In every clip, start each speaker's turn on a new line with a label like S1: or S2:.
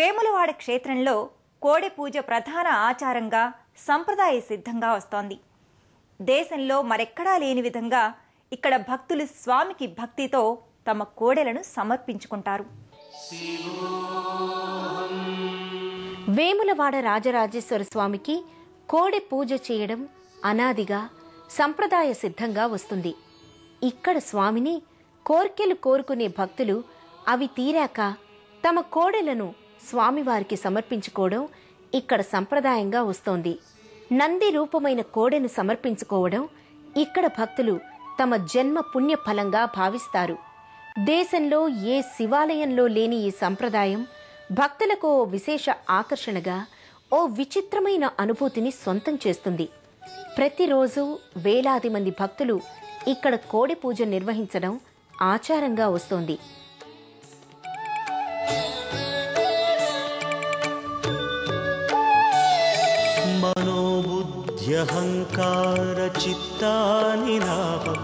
S1: వేములవాడ క్షేత్రంలో కోడె పూజ ప్రధాన ఆచారంగా సంప్రదాయ సిద్ధంగా వస్తోంది. దేశంలో మరెక్కడా లేని విధంగా ఇక్కడ భక్తులు స్వామికి భక్తితో తమ కోడెలను సమర్పించుకుంటారు.
S2: వేములవాడ రాజరాజేశ్వర స్వామికి కోడె పూజ చేయడం అనాదిగా సంప్రదాయ సిద్ధంగా వస్తుంది. ఇక్కడ స్వామిని కోర్కెలు కోరుకునే భక్తులు అవి తీరాక తమ కోడెలను స్వామివారికి సమర్పించుకోవడం ఇక్కడ సంప్రదాయంగా వస్తోంది. నంది రూపమైన కోడెను సమర్పించుకోవడం ఇక్కడ భక్తులు తమ జన్మ పుణ్య ఫలంగా భావిస్తారు. దేశంలో ఏ శివాలయంలో లేని ఈ సంప్రదాయం భక్తులకు ఓ విశేష ఆకర్షణగా ఓ విచిత్రమైన అనుభూతిని సొంతం చేస్తుంది. ప్రతిరోజు వేలాది మంది భక్తులు ఇక్కడ కోడె పూజ నిర్వహించడం ఆచారంగా వస్తోంది.
S3: మనోబుద్ధ్యహంకార చిత్తానిలాపం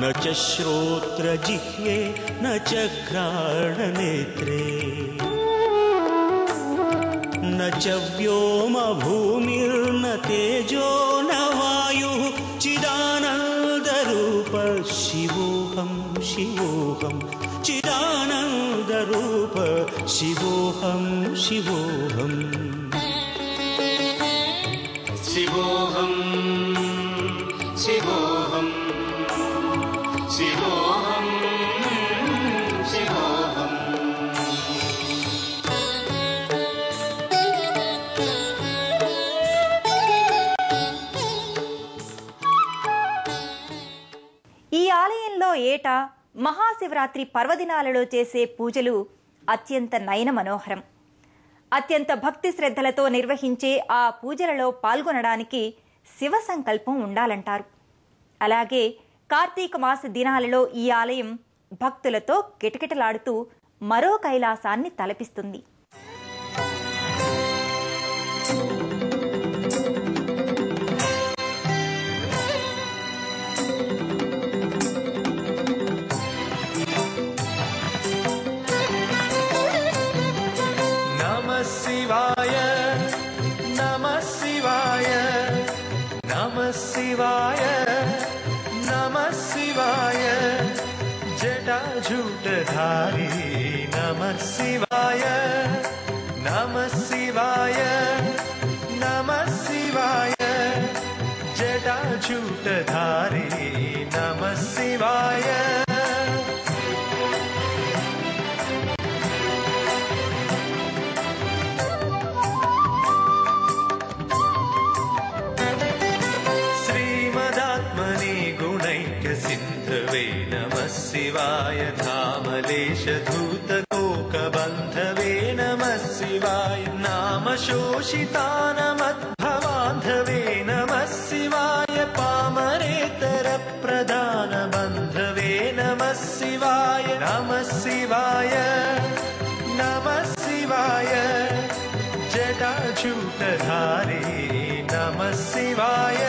S3: న చ శ్రోత్ర జిహ్వే న చ ఘ్రాణనేత్రే న చ వ్యోమ భూమిర్న తేజో న వాయుః చిదానందరూప శివోహం శివోహం చిదానందరూప శివోహం శివోహం శివోహం శివోహం శివోహం శివోహం.
S1: ఈ ఆలయంలో ఏటా మహాశివరాత్రి పర్వదినాలలో చేసే పూజలు అత్యంత నయన మనోహరం. అత్యంత భక్తి శ్రద్ధలతో నిర్వహించే ఆ పూజలలో పాల్గొనడానికి శివ సంకల్పం ఉండాలంటారు. అలాగే కార్తీక మాస దినాలలో ఈ ఆలయం భక్తులతో కిటకిటలాడుతూ మరో కైలాసాన్ని తలపిస్తుంది.
S3: శివాయ నమః శివాయ నమః శివాయ నమః శివాయ జటాజూటధారి నమః శివాయ నమః శివాయ నమః శివాయ జటాజూటధారి నమః శివాయ. सिंधवे नमः शिवाय धामलेशधूतकोकबन्धवे नमः शिवाय नामशोषितानमद्भवान्धवे नमः शिवाय पामरेतरप्रदानबन्धवे नमः शिवाय नमः शिवाय नमः शिवाय जटाजूटधारी नमः शिवाय.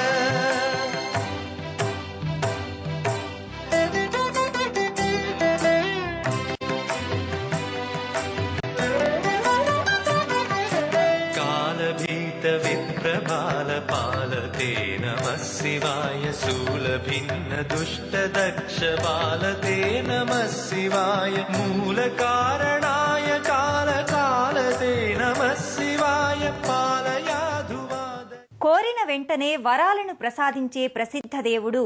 S3: विप्रबालपालते नमः शिवाय शूलभिन्न दुष्टदक्षबालते नमः शिवाय मूलकारणाय कालकालते नमः शिवाय पालयाधुवाद.
S1: కోరిన వెంటనే వరాలను ప్రసాదించే ప్రసిద్ధ దేవుడు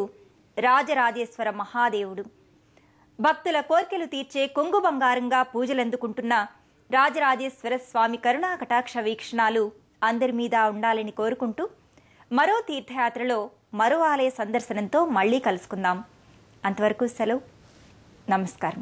S1: రాజరాజేశ్వర మహాదేవుడు. భక్తుల కోర్కెలు తీర్చే కొంగు బంగారంగా పూజలందుకుంటున్న రాజరాజేశ్వర స్వామి కరుణా కటాక్ష వీక్షణాలు అందరి మీద ఉండాలని కోరుకుంటూ మరో తీర్థయాత్రలో మరో ఆలయ సందర్శనంతో మళ్లీ కలుసుకుందాం. అంతవరకు సెలవు. నమస్కారం.